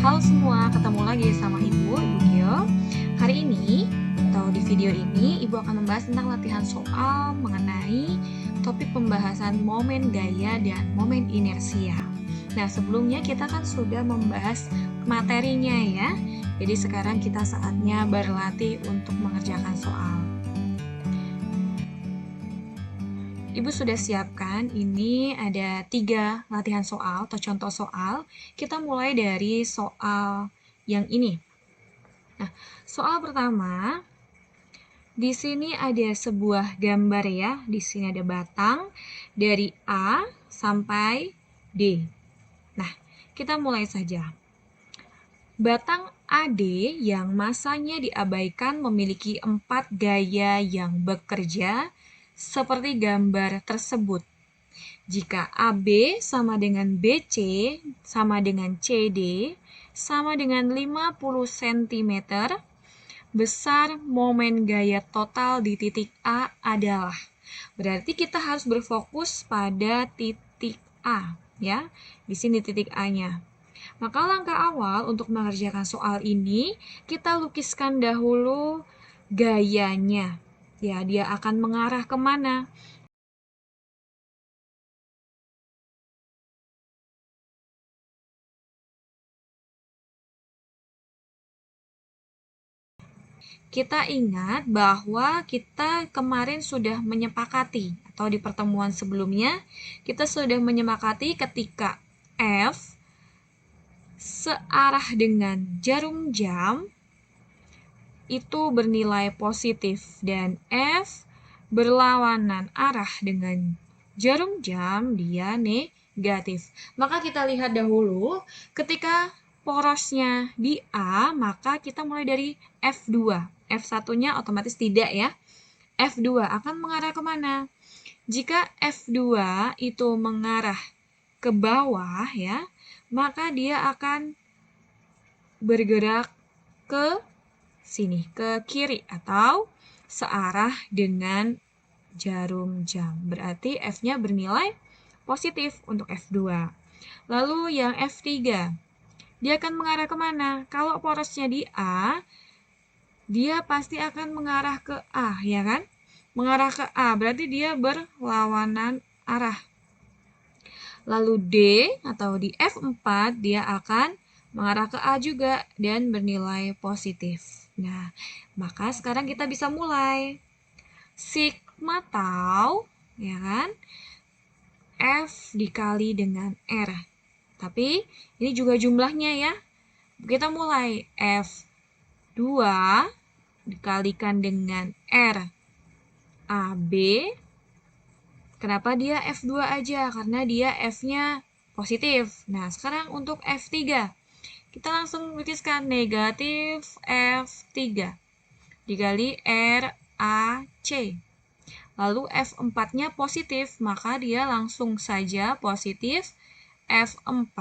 Halo semua, ketemu lagi sama Ibu Gio. Hari ini, atau di video ini, Ibu akan membahas tentang latihan soal mengenai topik pembahasan momen gaya dan momen inersia. Nah, sebelumnya kita kan sudah membahas materinya ya. Jadi sekarang kita saatnya berlatih untuk mengerjakan soal. Ibu sudah siapkan, ini ada 3 latihan soal atau contoh soal. Kita mulai dari soal yang ini. Nah, soal pertama, di sini ada sebuah gambar ya. Di sini ada batang dari A sampai D. Nah, kita mulai saja. Batang AD yang masanya diabaikan memiliki 4 gaya yang bekerja seperti gambar tersebut. Jika AB sama dengan BC sama dengan CD sama dengan 50 cm, besar momen gaya total di titik A adalah. Berarti kita harus berfokus pada titik A ya. Di sini titik A-nya. Maka langkah awal untuk mengerjakan soal ini, kita lukiskan dahulu gayanya. Ya, dia akan mengarah kemana? Kita ingat bahwa kita kemarin sudah menyepakati, atau di pertemuan sebelumnya, kita sudah menyepakati ketika F searah dengan jarum jam, itu bernilai positif, dan F berlawanan arah dengan jarum jam, dia negatif. Maka kita lihat dahulu, ketika porosnya di A, maka kita mulai dari F2. F1-nya otomatis tidak ya. F2 akan mengarah kemana? Jika F2 itu mengarah ke bawah ya, maka dia akan bergerak ke sini, ke kiri atau searah dengan jarum jam. Berarti F-nya bernilai positif untuk F2. Lalu yang F3, dia akan mengarah kemana? Kalau porosnya di A, dia pasti akan mengarah ke A, ya kan? Mengarah ke A, berarti dia berlawanan arah. Lalu D atau di F4, dia akan mengarah ke A juga dan bernilai positif. Nah, maka sekarang kita bisa mulai. Sigma tau, ya kan? F dikali dengan R. Tapi ini juga jumlahnya ya. Kita mulai F2 dikalikan dengan R AB. Kenapa dia F2 aja? Karena dia F-nya positif. Nah, sekarang untuk F3. Kita langsung tuliskan negatif F3 dikali RAC. Lalu F4-nya positif, maka dia langsung saja positif F4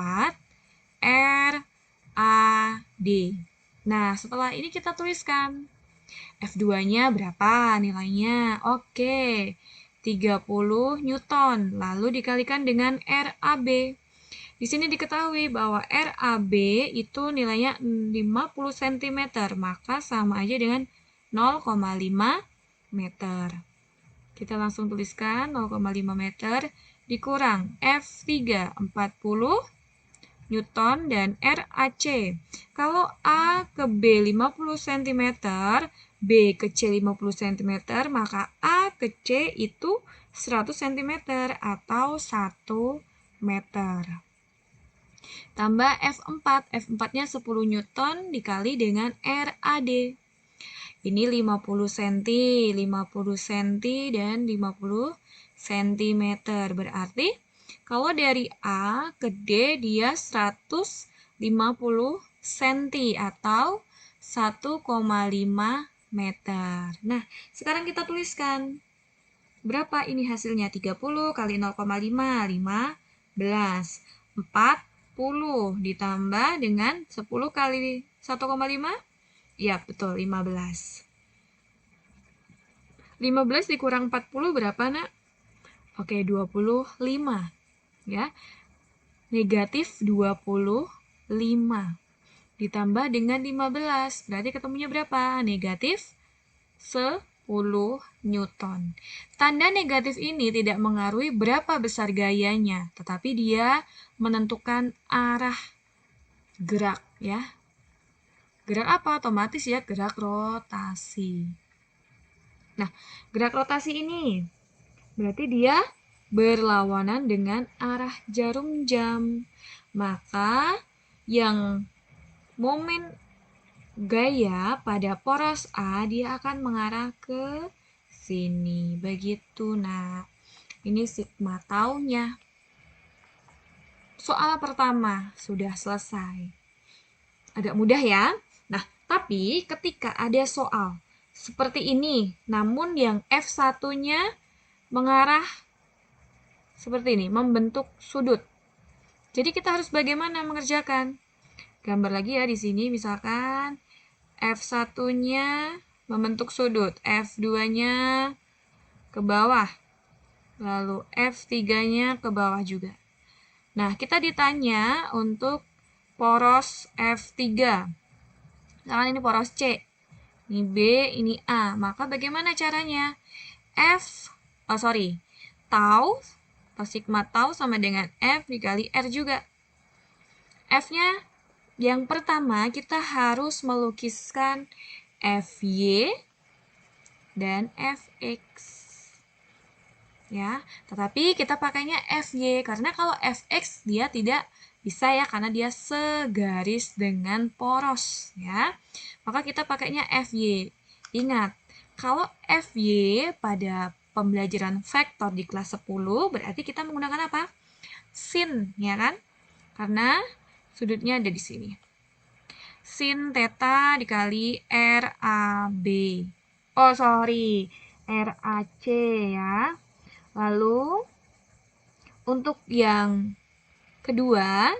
RAD. Nah, setelah ini kita tuliskan F2-nya berapa nilainya? Oke, 30 Newton. Lalu dikalikan dengan RAB. Di sini diketahui bahwa RAB itu nilainya 50 cm, maka sama aja dengan 0,5 meter. Kita langsung tuliskan 0,5 meter dikurang F3 40 Newton dan RAC. Kalau A ke B 50 cm, B ke C 50 cm, maka A ke C itu 100 cm atau 1 meter. Tambah F4, F4-nya 10 Newton dikali dengan RAD. Ini 50 cm, 50 cm, dan 50 cm. Berarti kalau dari A ke D dia 150 cm atau 1,5 meter. Nah, sekarang kita tuliskan. Berapa ini hasilnya? 30 kali 0,5, 15. 40 ditambah dengan 10 kali 1,5. Ya, betul, 15. 15 dikurang 40 berapa, Nak? Oke, 25. Ya. Negatif 25. ditambah dengan 15. Berarti ketemunya berapa? Negatif 10 Newton. Tanda negatif ini tidak mengaruhi berapa besar gayanya, tetapi dia menentukan arah gerak ya. Gerak apa? Otomatis ya gerak rotasi. Nah, gerak rotasi ini berarti dia berlawanan dengan arah jarum jam. Maka yang momen gaya pada poros A dia akan mengarah ke sini. Begitu. Nah, ini sigma taunya. Soal pertama sudah selesai. Agak mudah ya. Nah, tapi ketika ada soal seperti ini, namun yang F1-nya mengarah seperti ini, membentuk sudut. Jadi kita harus bagaimana mengerjakan? Gambar lagi ya di sini, misalkan F1-nya membentuk sudut, F2-nya ke bawah, lalu F3-nya ke bawah juga. Nah, kita ditanya untuk poros F3. Misalkan ini poros C, ini B, ini A. Maka bagaimana caranya? Tau atau sigma tau sama dengan F dikali R juga. F-nya yang pertama kita harus melukiskan FY dan Fx. Ya, tetapi kita pakainya FY karena kalau Fx dia tidak bisa ya karena dia segaris dengan poros ya. Maka kita pakainya FY. Ingat, kalau FY pada pembelajaran vektor di kelas 10 berarti kita menggunakan apa? Sin, ya kan? Karena sudutnya ada di sini. Sin theta dikali RAB. RAC ya. Lalu untuk yang kedua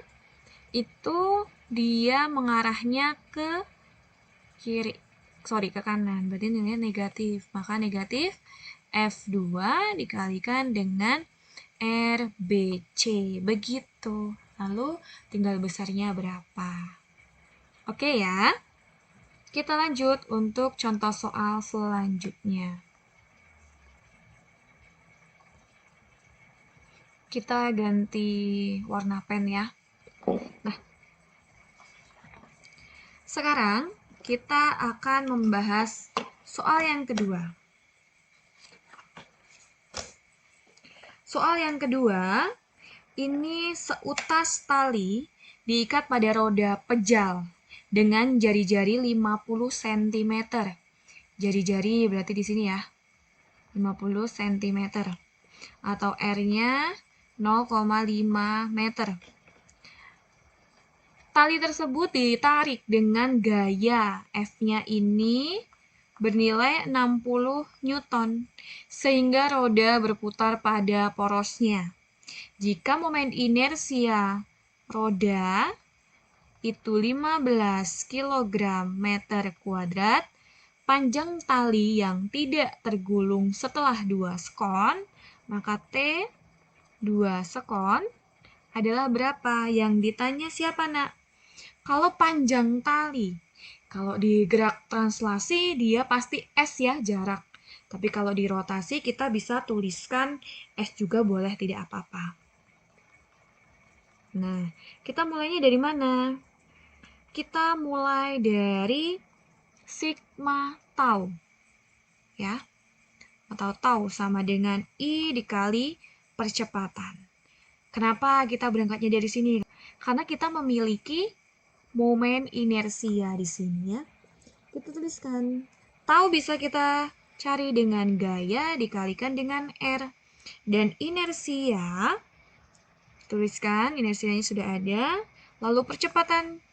itu dia mengarahnya ke kiri. Ke kanan. Berarti nilainya negatif. Maka negatif F2 dikalikan dengan RBC. Begitu. Lalu tinggal besarnya berapa. Oke ya. Kita lanjut untuk contoh soal selanjutnya. Kita ganti warna pen ya. Nah, sekarang kita akan membahas soal yang kedua. Soal yang kedua, ini seutas tali diikat pada roda pejal dengan jari-jari 50 cm. Jari-jari berarti di sini ya, 50 cm. Atau R-nya 0,5 meter. Tali tersebut ditarik dengan gaya F-nya ini bernilai 60 Newton, sehingga roda berputar pada porosnya. Jika momen inersia roda itu 15 kg meter kuadrat, panjang tali yang tidak tergulung setelah 2 sekon, maka T 2 sekon adalah berapa? Yang ditanya siapa, nak? Kalau panjang tali, kalau di gerak translasi dia pasti S ya, jarak. Tapi kalau di rotasi kita bisa tuliskan S juga boleh, tidak apa-apa. Nah, kita mulainya dari mana? Kita mulai dari sigma tau. Ya. Atau tau sama dengan I dikali percepatan. Kenapa kita berangkatnya dari sini? Karena kita memiliki momen inersia di sini ya. Kita tuliskan. Tau bisa kita cari dengan gaya dikalikan dengan R. Dan inersia, tuliskan inersianya sudah ada. Lalu percepatan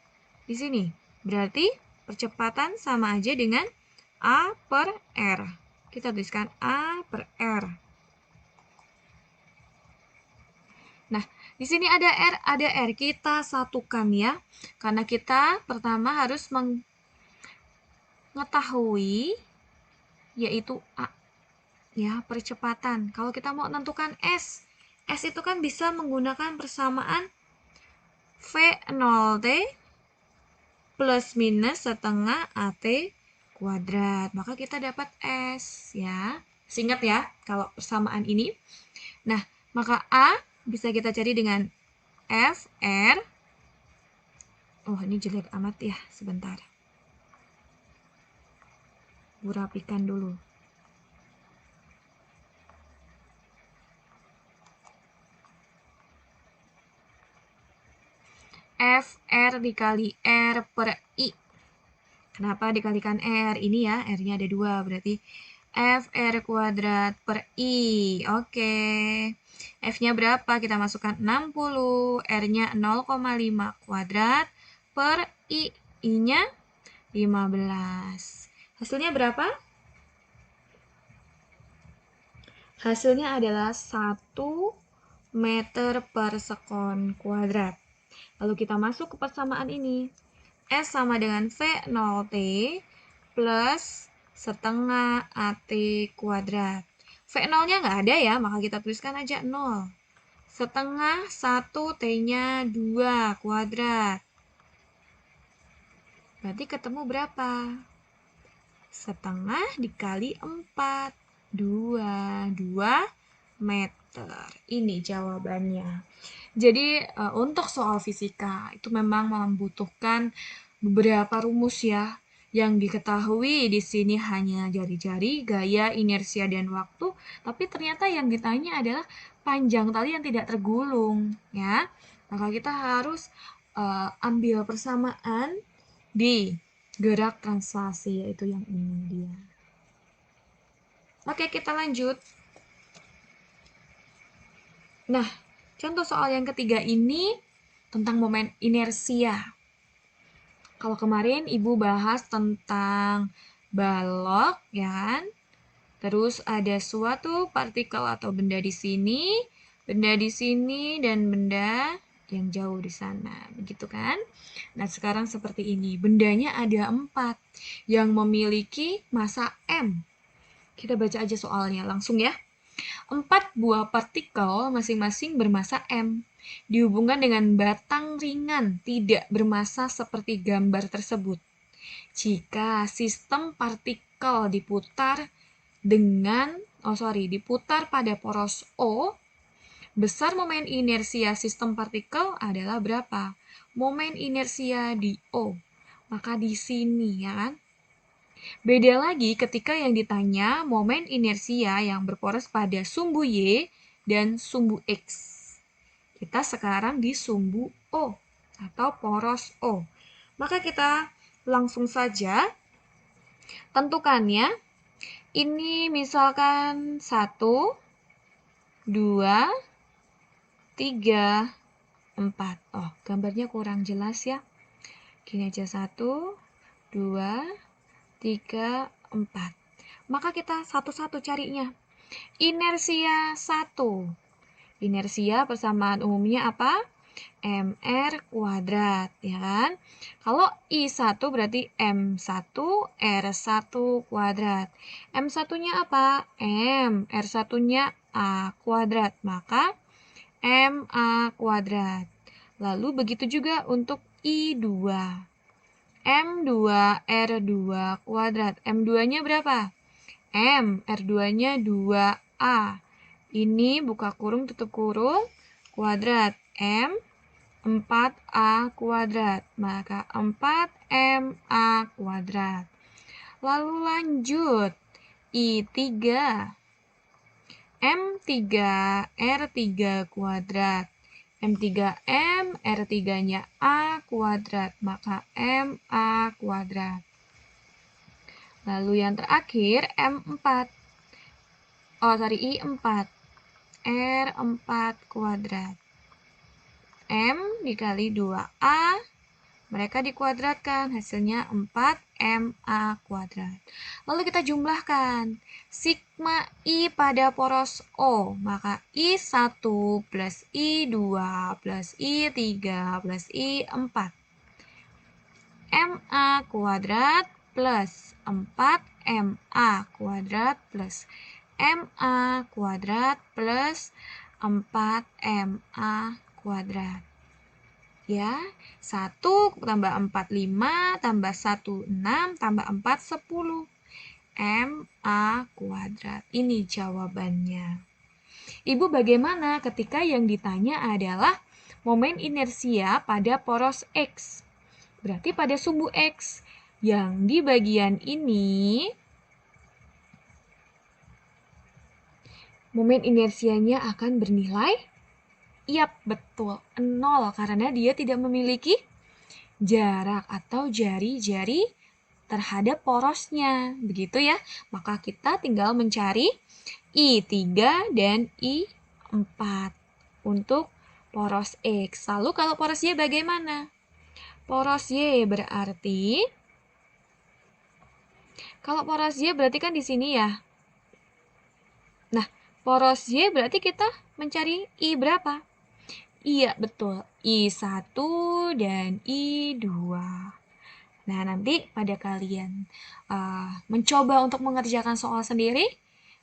di sini. Berarti percepatan sama aja dengan A per R. Kita tuliskan A per R. Nah, di sini ada R, ada R. Kita satukan ya. Karena kita pertama harus mengetahui yaitu A. Ya, percepatan. Kalau kita mau menentukan S, S itu kan bisa menggunakan persamaan V0T plus minus setengah AT kuadrat. Maka kita dapat S ya. Ingat ya kalau persamaan ini. Nah, maka A bisa kita cari dengan FR. Oh, ini jelek amat ya. Sebentar. Bu rapikan dulu. FR dikali R per I. Kenapa dikalikan R? Ini ya, R-nya ada 2, berarti FR kuadrat per I. Oke. F-nya berapa? Kita masukkan 60. R-nya 0,5 kuadrat per I. I-nya 15. Hasilnya berapa? Hasilnya adalah 1 meter per sekon kuadrat. Lalu kita masuk ke persamaan ini. S sama dengan V0T plus setengah AT kuadrat. V0-nya nggak ada ya, maka kita tuliskan aja 0. Setengah 1 T-nya 2 kuadrat. Berarti ketemu berapa? Setengah dikali 4. 2 meter. Ini jawabannya. Jadi untuk soal fisika itu memang membutuhkan beberapa rumus ya. Yang diketahui di sini hanya jari-jari, gaya, inersia, dan waktu. Tapi ternyata yang ditanya adalah panjang tali yang tidak tergulung ya. Maka kita harus ambil persamaan di gerak translasi, yaitu yang ini dia. Oke, kita lanjut. Nah, contoh soal yang ketiga ini tentang momen inersia. Kalau kemarin Ibu bahas tentang balok, ya kan? Terus ada suatu partikel atau benda di sini, dan benda yang jauh di sana, begitu kan? Nah, sekarang seperti ini. Bendanya ada 4 yang memiliki massa M. Kita baca aja soalnya langsung ya. 4 buah partikel masing-masing bermassa M dihubungkan dengan batang ringan tidak bermassa seperti gambar tersebut. Jika sistem partikel diputar pada poros O, besar momen inersia sistem partikel adalah berapa? Momen inersia di O. Maka di sini ya kan? Beda lagi ketika yang ditanya momen inersia yang berporos pada sumbu Y dan sumbu X. Kita sekarang di sumbu O atau poros O. Maka kita langsung saja tentukannya. Ini misalkan 1, 2, 3, 4. Oh, gambarnya kurang jelas ya. Gini aja 1, 2, 3, 4. Maka kita satu-satu carinya. Inersia 1. Inersia persamaan umumnya apa? mr kuadrat, ya kan? Kalau I1 berarti M1 R1 kuadrat. M1-nya apa? M. R1-nya A kuadrat. Maka MA kuadrat. Lalu begitu juga untuk I2. M2 R2 kuadrat. M2-nya berapa? M. R2-nya 2A. Ini buka kurung tutup kurung kuadrat. M 4A kuadrat. Maka 4MA kuadrat. Lalu lanjut. I3. M3 R3 kuadrat. M3M R3-nya A kuadrat. Maka MA kuadrat. Lalu yang terakhir I4. R4 kuadrat. M dikali 2A, mereka dikuadratkan, hasilnya 4MA kuadrat. Lalu kita jumlahkan, sigma I pada poros O, maka I1 plus I2 plus I3 plus I4. MA kuadrat plus 4MA kuadrat plus MA kuadrat plus 4MA kuadrat. Ya, 1 tambah 4, 5, tambah 1, 6, tambah 4, 10. MA kuadrat. Ini jawabannya. Ibu, bagaimana ketika yang ditanya adalah momen inersia pada poros X? Berarti pada sumbu X. Yang di bagian ini, momen inersianya akan bernilai? Yap, betul, 0 karena dia tidak memiliki jarak atau jari-jari terhadap porosnya. Begitu ya. Maka kita tinggal mencari I3 dan I4 untuk poros X. Lalu kalau poros Y bagaimana? Poros Y berarti, kalau poros Y berarti kan di sini ya. Nah, poros Y berarti kita mencari I berapa? Iya, betul. I1 dan I2. Nah, nanti pada kalian mencoba untuk mengerjakan soal sendiri,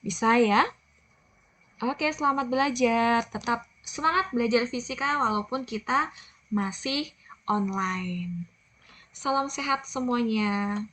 bisa ya. Oke, selamat belajar. Tetap semangat belajar fisika walaupun kita masih online. Salam sehat semuanya.